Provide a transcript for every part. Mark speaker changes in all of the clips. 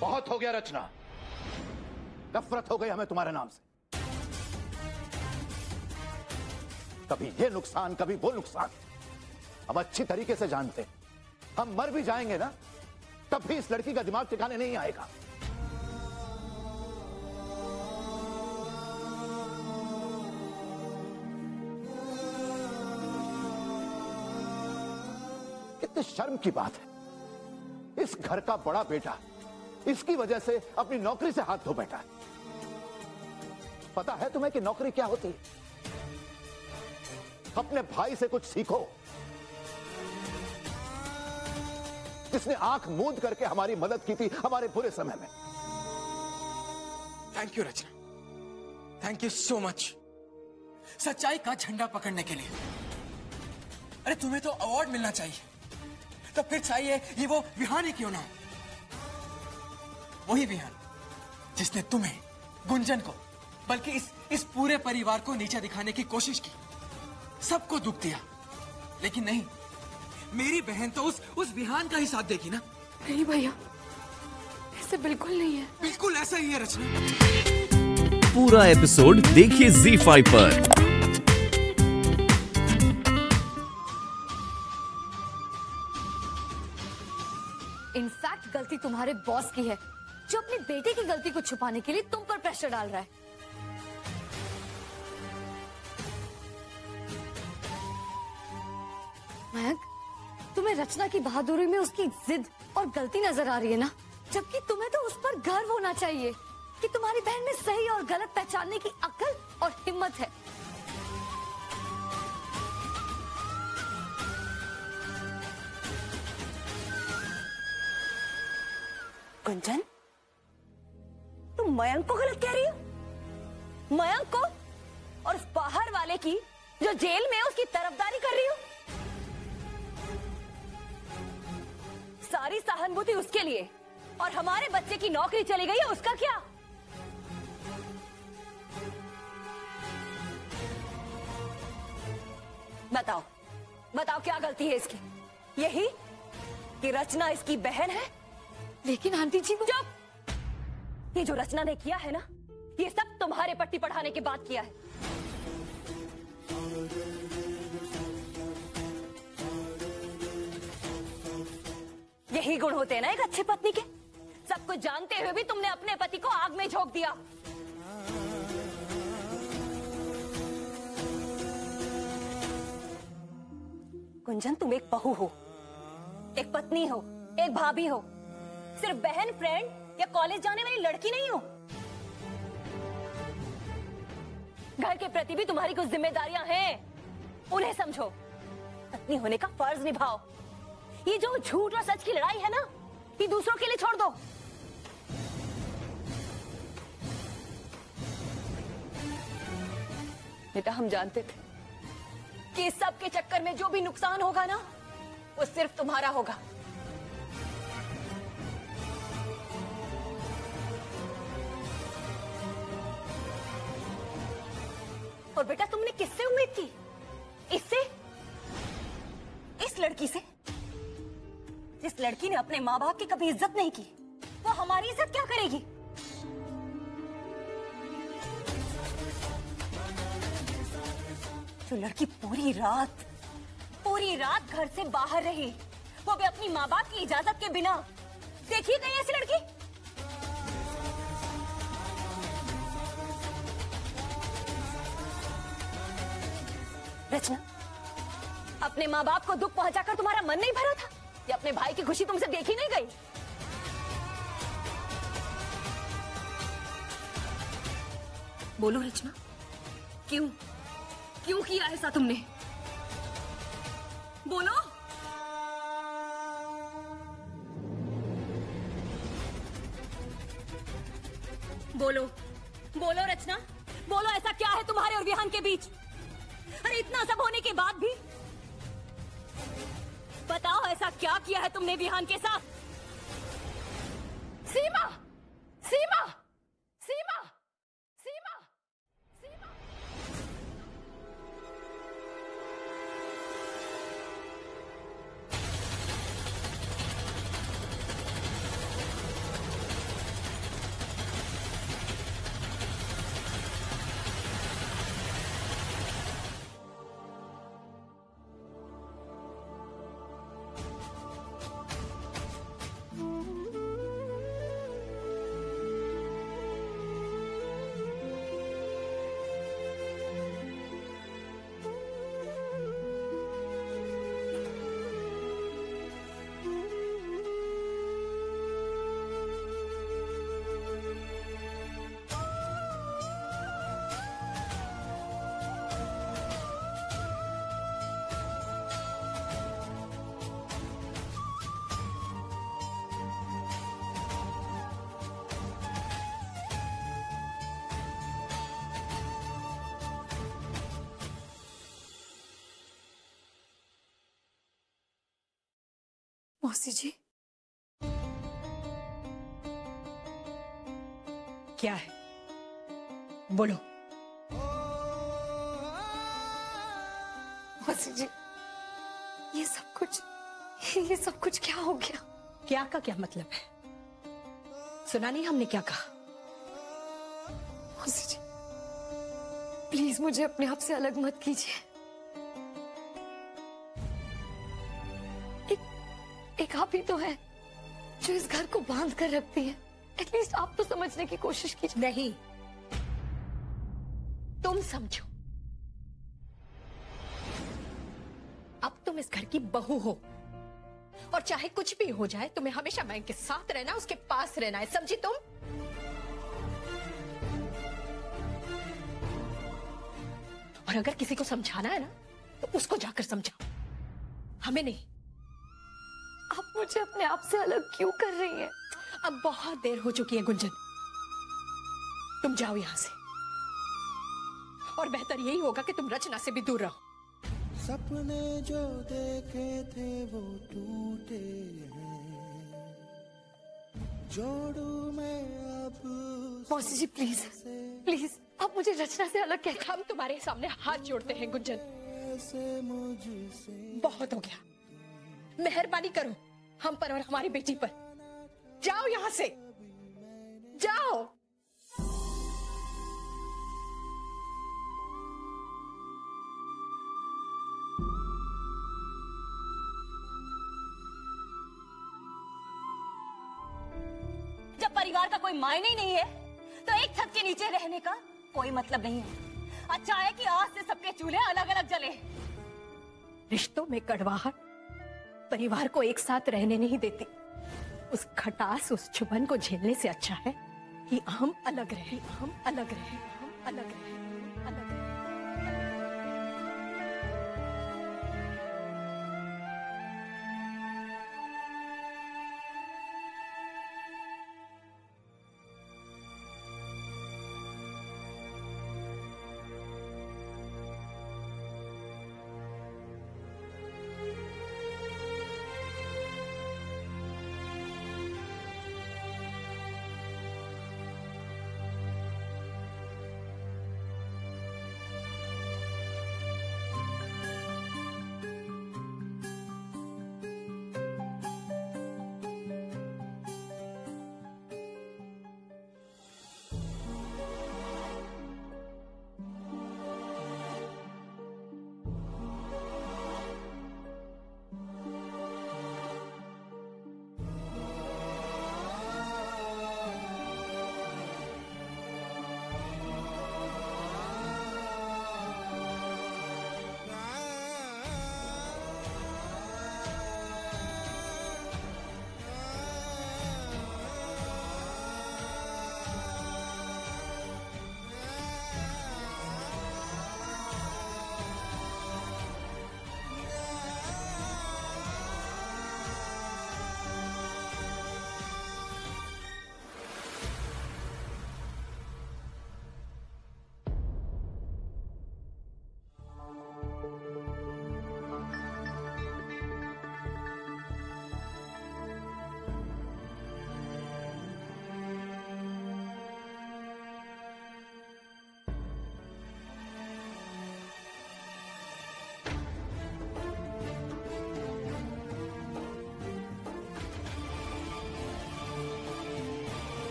Speaker 1: बहुत हो गया रचना, नफरत हो गई हमें तुम्हारे नाम से। कभी ये नुकसान, कभी वो नुकसान। अब अच्छी तरीके से जानते हैं, हम मर भी जाएंगे ना, तब भी इस लड़की का दिमाग ठिकाने नहीं आएगा। कितनी शर्म की बात है, इस घर का बड़ा बेटा इसकी वजह से अपनी नौकरी से हाथ धो बैठा है। पता है तुम्हें कि नौकरी क्या होती है? अपने भाई से कुछ सीखो, जिसने आंख मूंद करके हमारी मदद की थी हमारे बुरे समय में।
Speaker 2: Thank you Rachna, thank you so much, सच्चाई का झंडा पकड़ने के लिए। अरे तुम्हें तो अवार्ड मिलना चाहिए, तो फिर चाहिए ये वो विहान ही क्यों ना हो, वही विहान जिसने तुम्हें, गुंजन को, बल्कि इस पूरे परिवार को नीचा दिखाने की कोशिश की, सबको दुख दिया। लेकिन नहीं, मेरी बहन तो उस विहान का ही साथ देगी ना।
Speaker 3: नहीं भैया, ऐसे बिल्कुल नहीं है।
Speaker 2: बिल्कुल ऐसा ही है रचना।
Speaker 4: पूरा एपिसोड देखिए ZEE5 पर।
Speaker 3: इनफैक्ट गलती तुम्हारे बॉस की है, जो अपनी बेटे की गलती को छुपाने के लिए तुम पर प्रेशर डाल रहा है। मयंक, तुम्हें रचना की बहादुरी में उसकी जिद और गलती नजर आ रही है ना, जबकि तुम्हें तो उस पर गर्व होना चाहिए कि तुम्हारी बहन में सही और गलत पहचानने की अक्ल और हिम्मत है।
Speaker 5: गुंजन, तुम मयंक को गलत कह रही हो? मयंक को और उस बाहर वाले की जो जेल में है उसकी तरफदारी कर रही हो? सारी सहानुभूति उसके लिए, और हमारे बच्चे की नौकरी चली गई है उसका क्या? बताओ बताओ, क्या गलती है इसकी? यही कि रचना इसकी बहन है?
Speaker 3: लेकिन आंटी जी,
Speaker 5: चुप! ये जो रचना ने किया है ना, ये सब तुम्हारे पट्टी पढ़ाने के बाद किया है। यही गुण होते हैं ना एक अच्छी पत्नी के। सब कुछ जानते हुए भी तुमने अपने पति को आग में झोंक दिया। गुंजन, तुम एक बहू हो, एक पत्नी हो, एक भाभी हो, सिर्फ बहन, फ्रेंड या कॉलेज जाने वाली लड़की नहीं हो। घर के प्रति भी तुम्हारी कुछ जिम्मेदारियां हैं, उन्हें समझो। पत्नी होने का फर्ज निभाओ। ये जो झूठ और सच की लड़ाई है ना, ये दूसरों के लिए छोड़ दो। बेटा, हम जानते थे कि इस सब के चक्कर में जो भी नुकसान होगा ना, वो सिर्फ तुम्हारा होगा। और बेटा, तुमने किससे उम्मीद की? इससे? इस लड़की से, जिस लड़की ने अपने माँ बाप की कभी इज्जत नहीं की, वो हमारी इज्जत क्या करेगी? जो लड़की पूरी रात घर से बाहर रही, वो भी अपनी माँ बाप की इजाजत के बिना। देखिए कहीं ऐसी लड़की? रचना, अपने माँ बाप को दुख पहुंचाकर तुम्हारा मन नहीं भरा था? या अपने भाई की खुशी तुमसे देखी नहीं गई? बोलो रचना, क्यों किया ऐसा तुमने? बोलो। बोलो रचना, बोलो, ऐसा क्या है तुम्हारे और विहान के बीच? अरे इतना सब होने के बाद भी बताओ, ऐसा क्या किया है तुमने विहान के साथ? सीमा! सीमा! सीमा! सीमा! सीमा!
Speaker 3: मौसी जी,
Speaker 6: क्या है? बोलो।
Speaker 3: मौसी जी, ये सब कुछ क्या हो गया?
Speaker 6: क्या का क्या मतलब है? सुना नहीं हमने क्या कहा?
Speaker 3: मौसी जी, प्लीज मुझे अपने आप से अलग मत कीजिए। एक आप ही तो है जो इस घर को बांध कर रखती है। एटलीस्ट आप तो समझने की कोशिश कीजिए।
Speaker 6: नहीं, तुम समझो। अब तुम इस घर की बहू हो और चाहे कुछ भी हो जाए तुम्हें हमेशा मैं के साथ रहना, उसके पास रहना है, समझी तुम? और अगर किसी को समझाना है ना तो उसको जाकर समझाओ, हमें नहीं।
Speaker 3: आप मुझे अपने आप से अलग क्यों कर रही हैं?
Speaker 6: अब बहुत देर हो चुकी है गुंजन, तुम जाओ यहां से। और बेहतर यही होगा कि तुम रचना से भी दूर रहो।
Speaker 7: सपने जो देखे थे वो टूटे हैं, जोड़ू मैं अब।
Speaker 3: मौसी जी प्लीज प्लीज, आप मुझे रचना से अलग कह।
Speaker 6: हम तुम्हारे सामने हाथ जोड़ते हैं गुंजन, बहुत हो गया। मेहरबानी करो हम पर और हमारी बेटी पर। जाओ यहां से, जाओ।
Speaker 5: जब परिवार का कोई मायने ही नहीं है तो एक छत के नीचे रहने का कोई मतलब नहीं है। अच्छा है कि आज से सबके चूल्हे अलग अलग जले।
Speaker 6: रिश्तों में कड़वाहट परिवार को एक साथ रहने नहीं देती। उस खटास, उस चुभन को झेलने से अच्छा है कि हम अलग रहें, हम अलग रहें, हम अलग रहें, हम अलग रहें।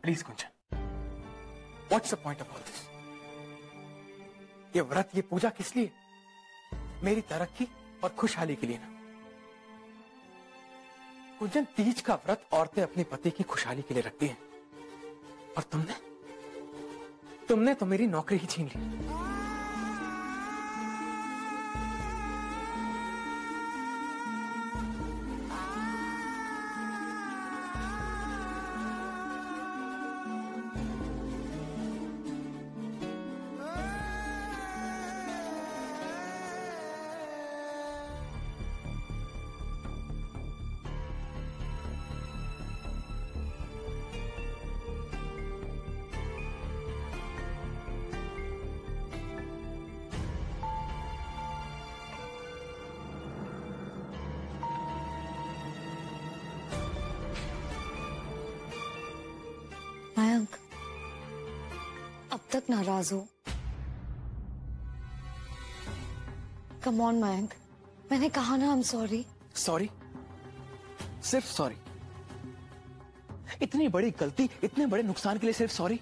Speaker 2: Please Kunjan, what's the point of all this? ये व्रत, ये पूजा किस लिए? मेरी तरक्की और खुशहाली के लिए ना। कुंजन, तीज का व्रत औरतें अपने पति की खुशहाली के लिए रखती हैं, और तुमने तो मेरी नौकरी ही छीन ली।
Speaker 3: मयंक, अब तक नाराज हो? कम ऑन मयंक, मैंने कहा ना आई एम सॉरी।
Speaker 2: सॉरी? सिर्फ सॉरी? इतनी बड़ी गलती, इतने बड़े नुकसान के लिए सिर्फ सॉरी?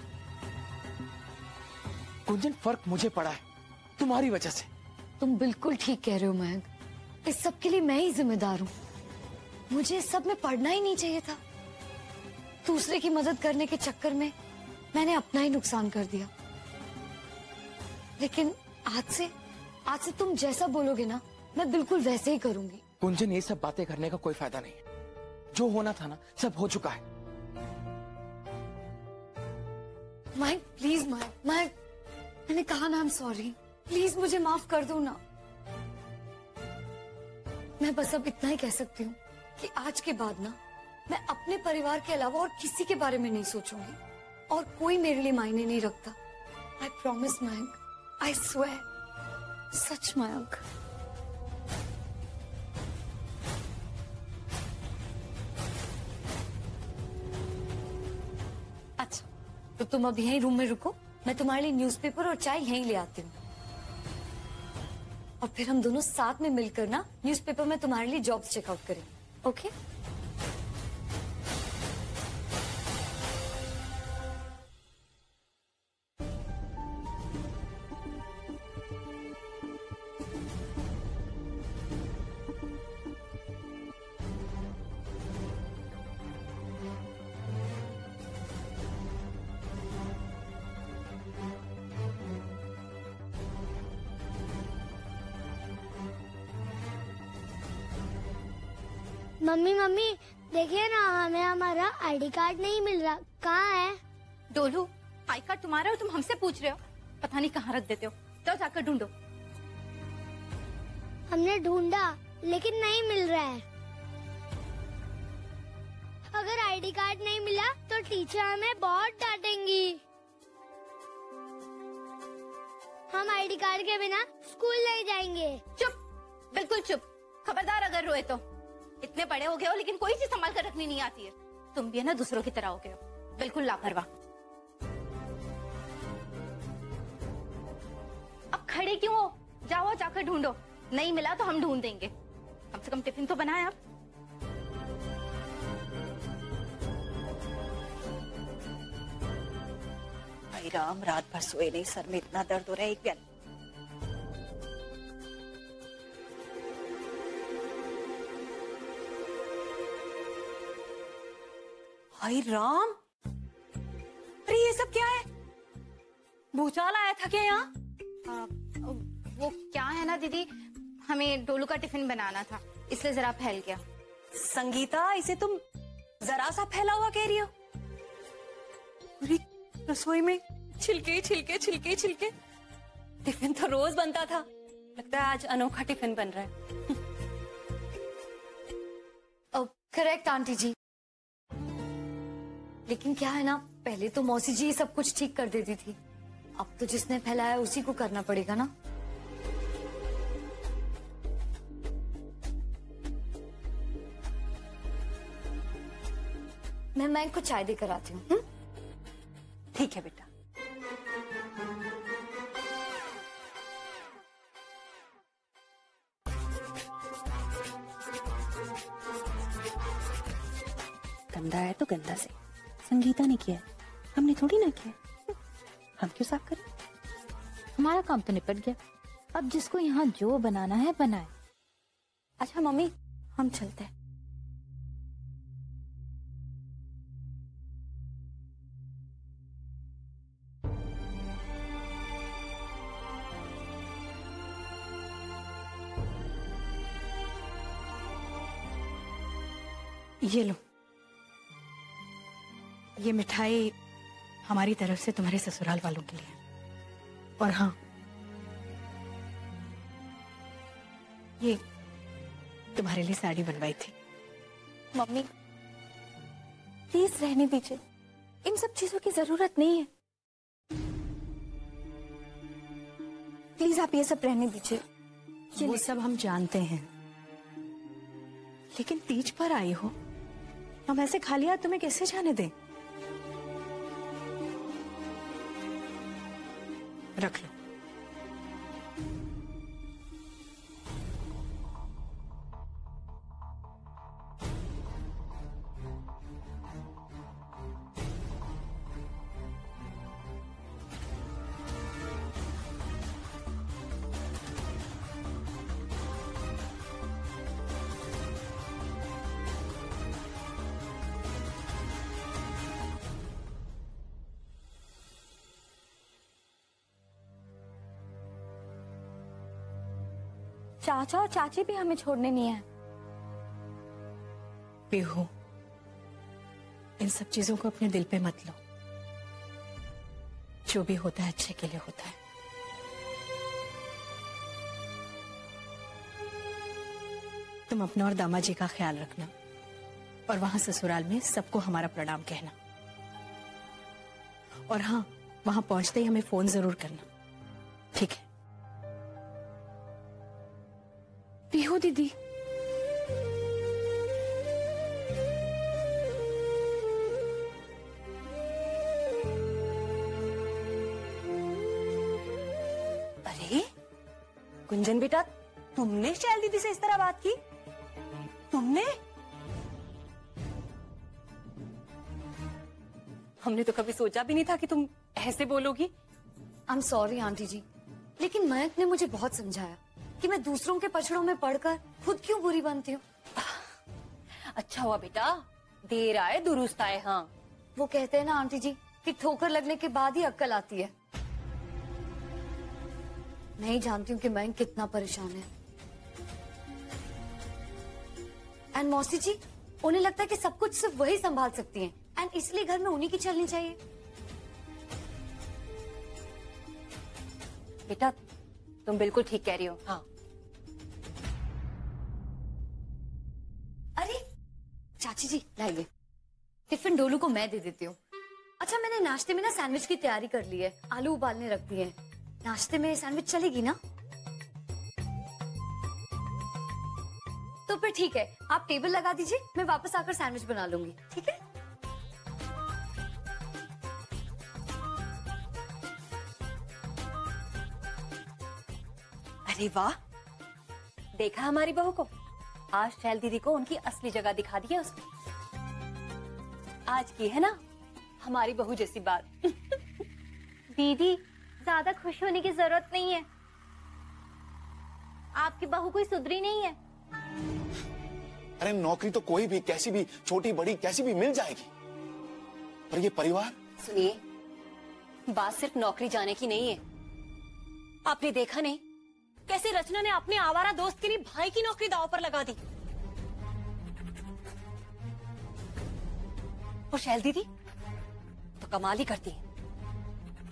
Speaker 2: कुंजन, फर्क मुझे पड़ा है तुम्हारी वजह से।
Speaker 3: तुम बिल्कुल ठीक कह रहे हो मयंक, इस सब के लिए मैं ही जिम्मेदार हूँ। मुझे इस सब में पढ़ना ही नहीं चाहिए था। दूसरे की मदद करने के चक्कर में मैंने अपना ही नुकसान कर दिया। लेकिन आज से तुम जैसा बोलोगे ना, मैं बिल्कुल वैसे ही करूंगी।
Speaker 2: कुंजन, ये सब बातें करने का कोई फायदा नहीं है। जो होना था ना, सब हो चुका है।
Speaker 3: मयंक प्लीज, मयंक मैंने कहा ना आई एम सॉरी, प्लीज मुझे माफ कर दो ना। मैं बस अब इतना ही कह सकती हूँ कि आज के बाद ना मैं अपने परिवार के अलावा और किसी के बारे में नहीं सोचूंगी, और कोई मेरे लिए मायने नहीं रखता। I promise Mayank, I swear, सच मयंक। अच्छा, तो तुम अब यहीं रूम में रुको, मैं तुम्हारे लिए न्यूज़पेपर और चाय यहीं ले आती हूँ, और फिर हम दोनों साथ में मिलकर ना न्यूज़पेपर में तुम्हारे लिए जॉब्स चेकआउट करेंगे। ओके?
Speaker 8: मम्मी मम्मी देखिए ना, हमें हमारा आईडी कार्ड नहीं मिल रहा, कहाँ है?
Speaker 5: डोलू, आई कार्ड तुम्हारा और तुम हमसे पूछ रहे हो? पता नहीं कहाँ रख देते हो, जाओ जाकर ढूंढो।
Speaker 8: हमने ढूंढा लेकिन नहीं मिल रहा है। अगर आईडी कार्ड नहीं मिला तो टीचर हमें बहुत डांटेंगी। हम आईडी कार्ड के बिना स्कूल नहीं जाएंगे।
Speaker 5: चुप, बिल्कुल चुप। खबरदार अगर रोए तो। इतने बड़े हो गए हो लेकिन कोई चीज संभाल कर रखनी नहीं आती है। तुम भी है ना दूसरों की तरह हो गए हो, बिल्कुल लापरवाह। अब खड़े क्यों हो? जाओ जाकर ढूंढो, नहीं मिला तो हम ढूंढ देंगे। कम से कम टिफिन तो बनाए आप।
Speaker 9: भाई राम, रात भर सोए नहीं, सर में इतना दर्द हो रहा है। एक प्याला। भाई राम, अरे ये सब क्या है? भूचाल आया था क्या यहाँ?
Speaker 5: वो क्या है ना दीदी, हमें डोलू का टिफिन बनाना था, इसलिए जरा फैल गया।
Speaker 9: संगीता, इसे तुम जरा सा फैला हुआ कह रही हो? पूरी रसोई में छिलके छिलके छिलके छिलके। टिफिन तो रोज बनता था, लगता है आज अनोखा टिफिन बन रहा है।
Speaker 3: करेक्ट आंटी जी, लेकिन क्या है ना, पहले तो मौसी जी सब कुछ ठीक कर देती थी, अब तो जिसने फैलाया उसी को करना पड़ेगा ना। मैं मैंग को चाय देकर आती हूँ।
Speaker 9: ठीक है बेटा। गंदा है तो गंदा से, संगीता ने किया है, हमने थोड़ी ना किया। हम क्यों साफ करें?
Speaker 5: हमारा काम तो निपट गया, अब जिसको यहाँ जो बनाना है बनाए। अच्छा मम्मी, हम चलते हैं।
Speaker 6: ये लो, ये मिठाई हमारी तरफ से तुम्हारे ससुराल वालों के लिए। और हाँ, ये तुम्हारे लिए साड़ी बनवाई थी।
Speaker 5: मम्मी प्लीज रहने दीजिए, इन सब चीजों की जरूरत नहीं है। प्लीज आप ये सब रहने दीजिए।
Speaker 6: वो सब हम जानते हैं, लेकिन तीज पर आई हो, हम ऐसे खाली हाथ तुम्हें कैसे जाने दें? रख लो।
Speaker 5: चाचा और चाची भी हमें छोड़ने नहीं है।
Speaker 6: पीहू, इन सब चीजों को अपने दिल पे मत लो। जो भी होता है अच्छे के लिए होता है। तुम अपना और दामाजी जी का ख्याल रखना और वहां ससुराल में सबको हमारा प्रणाम कहना। और हाँ, वहां पहुंचते ही हमें फोन जरूर करना, ठीक है?
Speaker 3: पीहू दीदी,
Speaker 9: अरे गुंजन बेटा, तुमने शैल दीदी से इस तरह बात की? तुमने? हमने तो कभी सोचा भी नहीं था कि तुम ऐसे बोलोगी।
Speaker 3: आई एम सॉरी आंटी जी, लेकिन मयंक ने मुझे बहुत समझाया कि मैं दूसरों के पछड़ों में पड़कर खुद क्यों बुरी बनती हूँ।
Speaker 9: अच्छा हुआ बेटा, देर आए दुरुस्त आए। हाँ,
Speaker 3: वो कहते हैं ना आंटी जी कि ठोकर लगने के बाद ही अक्ल आती है। नहीं जानती हूँ कि मयंक कितना परेशान है। एंड मौसी जी, उन्हें लगता है कि सब कुछ सिर्फ वही संभाल सकती हैं एंड इसलिए घर में उन्हीं की चलनी चाहिए।
Speaker 9: बेटा तुम बिल्कुल ठीक कह रही हो। हाँ,
Speaker 3: अरे चाची जी लाइए, टिफिन डोलू को मैं दे देती हूँ। अच्छा, मैंने नाश्ते में ना सैंडविच की तैयारी कर ली है, आलू उबालने रख दिए हैं। नाश्ते में सैंडविच चलेगी ना? तो फिर ठीक है, आप टेबल लगा दीजिए, मैं वापस आकर सैंडविच बना लूंगी, ठीक है?
Speaker 9: अरे वाह, देखा हमारी बहू को? आज शैल दीदी को उनकी असली जगह दिखा दी है उसने। आज की है ना हमारी बहू जैसी बात।
Speaker 5: दीदी, ज्यादा खुश होने की जरूरत नहीं है। आपकी बहू कोई सुधरी नहीं है।
Speaker 10: अरे नौकरी तो कोई भी, कैसी भी, छोटी बड़ी कैसी भी मिल जाएगी, पर ये परिवार।
Speaker 9: सुनिए, बात सिर्फ नौकरी जाने की नहीं है। आपने देखा नहीं कैसे रचना ने अपने आवारा दोस्त के लिए भाई की नौकरी दांव पर लगा दी। और शैल दीदी तो कमाल ही करती है,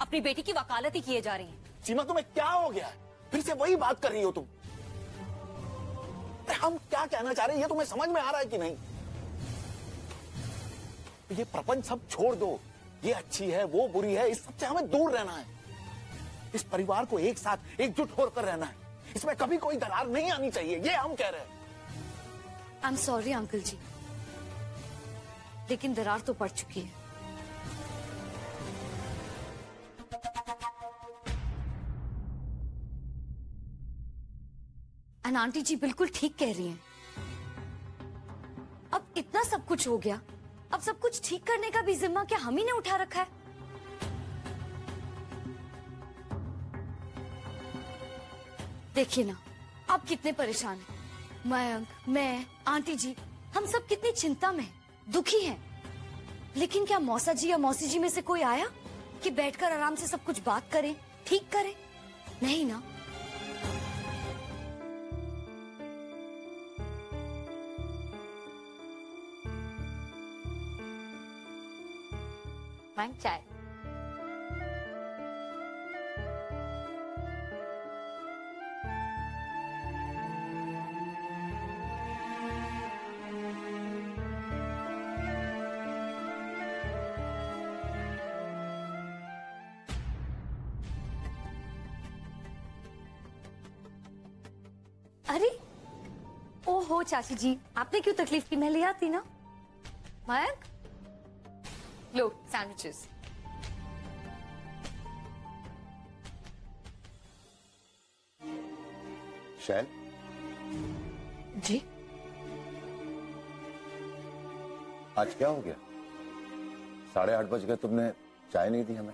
Speaker 9: अपनी बेटी की वकालत ही किए जा रही है।
Speaker 10: सीमा, तुम्हें क्या हो गया? फिर से वही बात कर रही हो तुम। हम क्या कहना चाह रहे हैं ये तुम्हें समझ में आ रहा है कि नहीं? ये प्रपंच सब छोड़ दो, ये अच्छी है वो बुरी है, इस सबसे हमें दूर रहना है। इस परिवार को एक साथ एकजुट होकर रहना है, इसमें कभी कोई दरार नहीं आनी चाहिए, ये हम कह रहे हैं।
Speaker 3: आई एम सॉरी अंकल जी, लेकिन दरार तो पड़ चुकी है। एंड आंटी जी बिल्कुल ठीक कह रही हैं। अब इतना सब कुछ हो गया, अब सब कुछ ठीक करने का भी जिम्मा क्या हम ही ने उठा रखा है? देखिए ना, आप कितने परेशान हैं। मयंक, मैं, आंटी जी, हम सब कितनी चिंता में हैं, दुखी हैं। लेकिन क्या मौसा जी या मौसी जी में से कोई आया कि बैठकर आराम से सब कुछ बात करें, ठीक करें? नहीं ना।
Speaker 5: मयंक, चाय।
Speaker 3: अरे ओहो चाची जी, आपने क्यों तकलीफ की? मैं ले आती ना। मयंक, लो सैंडविचेस।
Speaker 1: शैल,
Speaker 6: जी
Speaker 1: आज क्या हो गया? 8:30 बज गए, तुमने चाय नहीं दी हमें?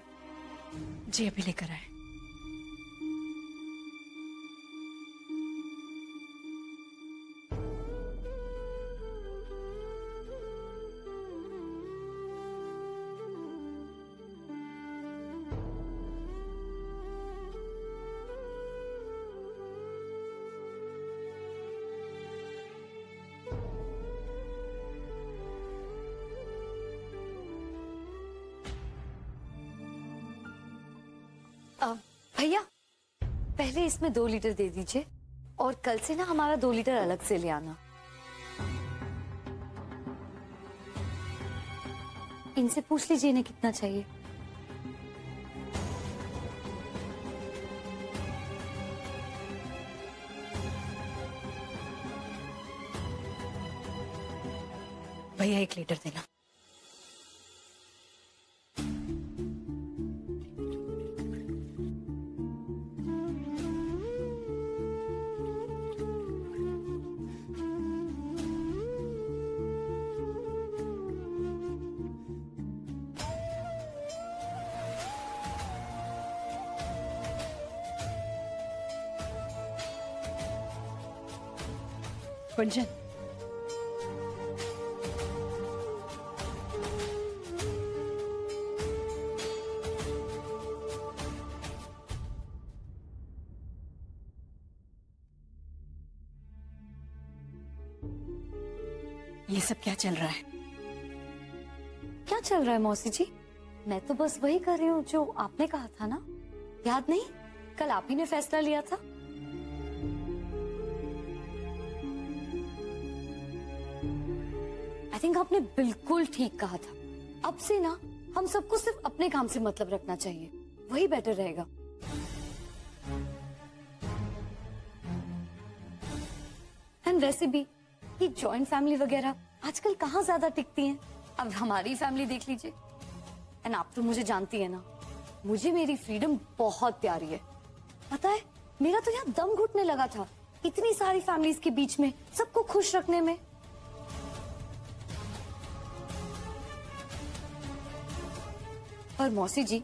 Speaker 6: जी अभी लेकर आए।
Speaker 3: भैया, पहले इसमें 2 लीटर दे दीजिए और कल से ना हमारा 2 लीटर अलग से ले आना। इनसे पूछ लीजिए इन्हें कितना चाहिए।
Speaker 6: भैया 1 लीटर देना। गुंजन, ये सब क्या चल रहा है?
Speaker 3: क्या चल रहा है मौसी जी? मैं तो बस वही कर रही हूँ जो आपने कहा था ना, याद नहीं? कल आप ही ने फैसला लिया था। आई थिंक आपने बिल्कुल ठीक कहा था। अब से ना हम सबको सिर्फ अपने काम से मतलब रखना चाहिए, वही बेटर रहेगा। एंड वैसे भी ये जॉइंट फैमिली वगैरह आजकल कहाँ ज्यादा टिकती हैं। अब हमारी फैमिली देख लीजिए। एंड आप तो मुझे जानती है ना, मुझे मेरी फ्रीडम बहुत प्यारी है। पता है, मेरा तो यहाँ दम घुटने लगा था इतनी सारी फैमिलीज के बीच में सबको खुश रखने में। पर मौसी जी,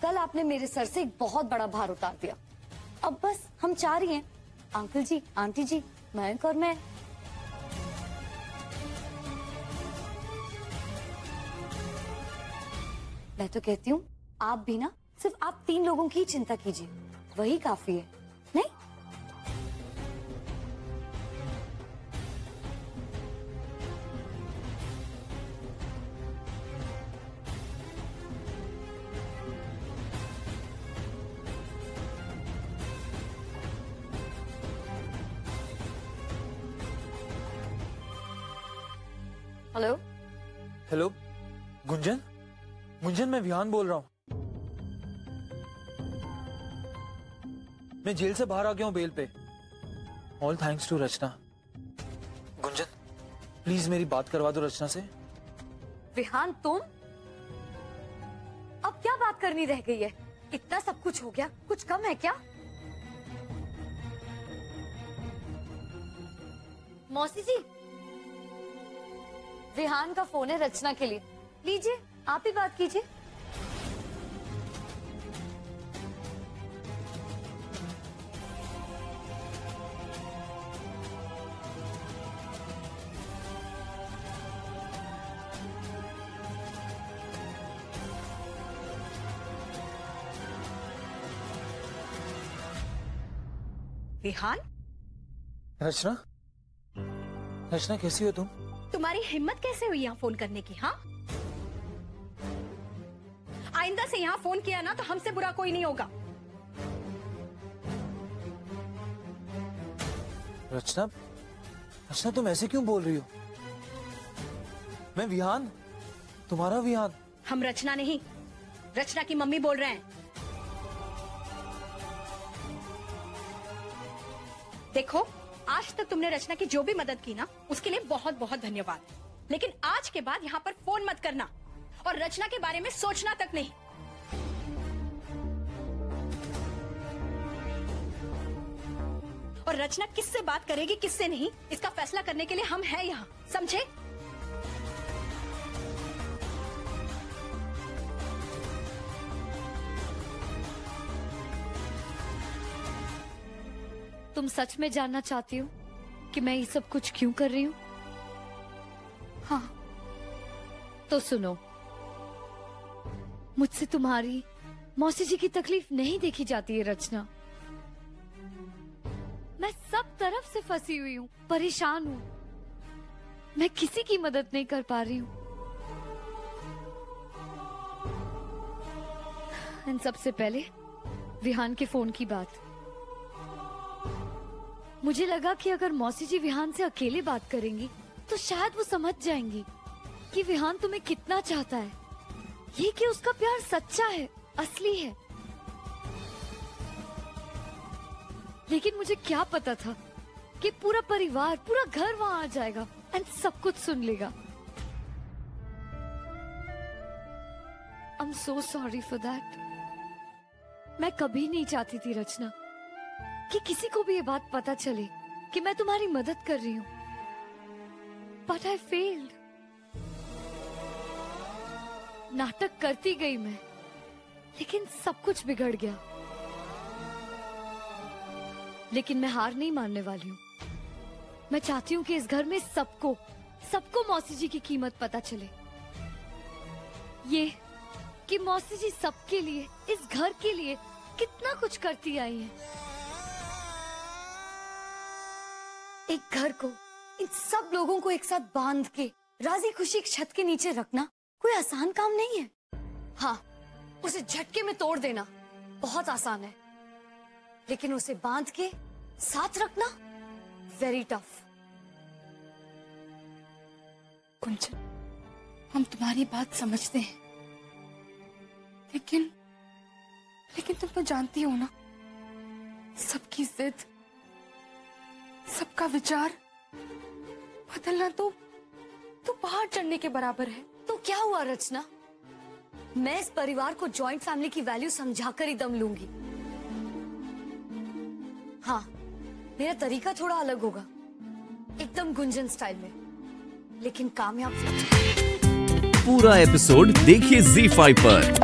Speaker 3: कल आपने मेरे सर से एक बहुत बड़ा भार उतार दिया। अब बस हम 4 ही हैं, अंकल जी, आंटी जी, मयंक और मैं। मैं तो कहती हूँ आप भी ना सिर्फ आप 3 लोगों की ही चिंता कीजिए, वही काफी है, नहीं? Hello
Speaker 11: hello, Gunjan? गुंजन, मैं विहान बोल रहा हूँ। मैं जेल से बाहर आ गया हूँ बेल पे। All thanks to Rachna. Gunjan, please मेरी बात करवा दो रचना से।
Speaker 3: विहान, तुम? अब क्या बात करनी रह गई है? इतना सब कुछ हो गया, कुछ कम है क्या? मौसी जी, विहान का फोन है रचना के लिए, लीजिए आप ही बात कीजिए।
Speaker 6: विहान?
Speaker 11: रचना? रचना, कैसी हो तुम?
Speaker 6: तुम्हारी हिम्मत कैसे हुई यहाँ फोन करने की? हाँ, आइंदा से यहाँ फोन किया ना तो हमसे बुरा कोई नहीं होगा।
Speaker 11: रचना, रचना तुम ऐसे क्यों बोल रही हो? मैं विहान, तुम्हारा विहान।
Speaker 6: हम रचना नहीं, रचना की मम्मी बोल रहे हैं। देखो, आज तक तुमने रचना की जो भी मदद की ना, उसके लिए बहुत बहुत धन्यवाद। लेकिन आज के बाद यहाँ पर फोन मत करना और रचना के बारे में सोचना तक नहीं। और रचना किससे बात करेगी किससे नहीं, इसका फैसला करने के लिए हम हैं यहाँ, समझे?
Speaker 3: तुम सच में जानना चाहती हो कि मैं ये सब कुछ क्यों कर रही हूँ? हाँ, तो सुनो। मुझसे तुम्हारी मौसी जी की तकलीफ नहीं देखी जाती है रचना। मैं सब तरफ से फंसी हुई हूँ, परेशान हूँ। मैं किसी की मदद नहीं कर पा रही हूँ। सबसे पहले विहान के फोन की बात। मुझे लगा कि अगर मौसी जी विहान से अकेले बात करेंगी तो शायद वो समझ जाएंगी कि विहान तुम्हें कितना चाहता है, ये कि उसका प्यार सच्चा है, असली है। लेकिन मुझे क्या पता था कि पूरा परिवार, पूरा घर वहाँ आ जाएगा एंड सब कुछ सुन लेगा। I'm so sorry for that। मैं कभी नहीं चाहती थी रचना कि किसी को भी ये बात पता चले कि मैं तुम्हारी मदद कर रही हूँ, बट आई फेल्ड। नाटक करती गई मैं, लेकिन सब कुछ बिगड़ गया। लेकिन मैं हार नहीं मानने वाली हूँ। मैं चाहती हूँ कि इस घर में सबको मौसी जी की कीमत पता चले। ये कि मौसी जी सबके लिए, इस घर के लिए कितना कुछ करती आई हैं। एक घर को, इन सब लोगों को एक साथ बांध के राजी खुशी एक छत के नीचे रखना कोई आसान काम नहीं है। हाँ, उसे झटके में तोड़ देना बहुत आसान है, लेकिन उसे बांध के साथ रखना वेरी टफ।
Speaker 5: कुंचन, हम तुम्हारी बात समझते हैं, लेकिन तुम तो जानती हो ना, सबकी जिद, सबका विचार बदलना तो पहाड़ चढ़ने के बराबर है।
Speaker 3: तो क्या हुआ रचना? मैं इस परिवार को जॉइंट फैमिली की वैल्यू समझाकर ही दम लूंगी। हाँ, मेरा तरीका थोड़ा अलग होगा, एकदम गुंजन स्टाइल में, लेकिन कामयाब।
Speaker 4: पूरा एपिसोड देखिए ZEE5 पर।